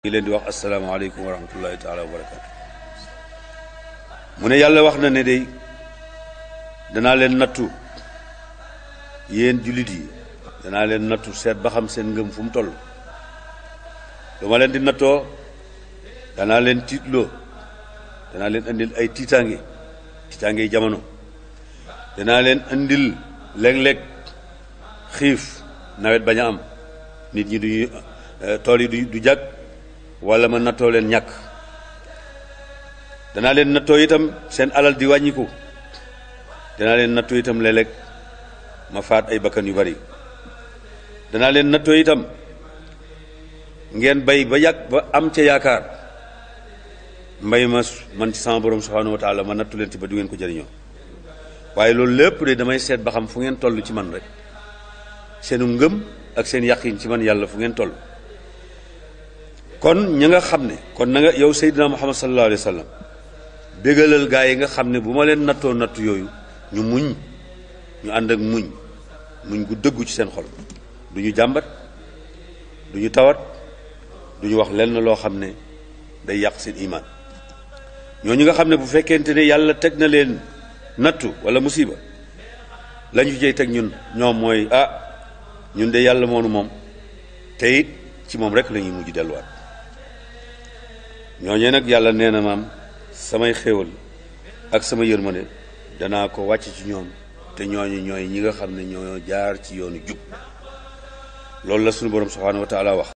ngi leen di wax asalaamaaleykum wa rahmatullahi taala wa barakaatu. mu ne yàlla wax na ne day danaa leen nattu yéen jullit yi, danaa leen nattu seet ba xam seen ngëm fu mu toll. lu ma leen di nattoo danaa leen tiitloo, danaa leen indil ay tiitaange yi jamono, danaa leen indil léeg-léeg xiif, nawet bañ a am, nit ñi duñu tool yi du jag, wala ma nattoo leen ñàkk. danaa leen nattoo itam seen alal di wàññiku, danaa leen nattoo itam léeg-léeg ma faat ay bakkan yu bari. danaa leen nattoo itam ngeen bay ba yàgg ba am ca yaakaar, mbay ma man ci sama borom subhanahu wa taala ma nattu leen ci ba du ngeen ko jëriñoo. waaye loolu lépp de damay seet ba xam fu ngeen toll ci man rek, seenu ngëm ak seen yàqin ci man yàlla fu ngeen toll. kon ñi nga xam ne kon na nga yow Seydina Muhammad sallallahu alayhi wa sallam bégalal gaa yi nga xam ne bu ma leen nattoo nattu yooyu ñu muñ, ñu ànd ak muñ gu dëggu ci seen xol, du ñu jàmbat, du ñu tawat, du ñu wax lenn loo xam ne day yàq seen iman. ñooñu nga xam ne bu fekkente ne yàlla teg na leen nattu wala musiba, la ñu jey teg ñoom mooy ñun de yàlla moonu moom, te it ci moom rek la ñuy mujj delluwaat. ñooñee nag yàlla nee na maam samay xéewal ak sama yërmande danaa ko wàcc ci ñoom, te ñooñu ñooy ñi nga xam ne ñoo jaar ci yoonu jub. loolu la sunu borom subhanahu wa taala wax.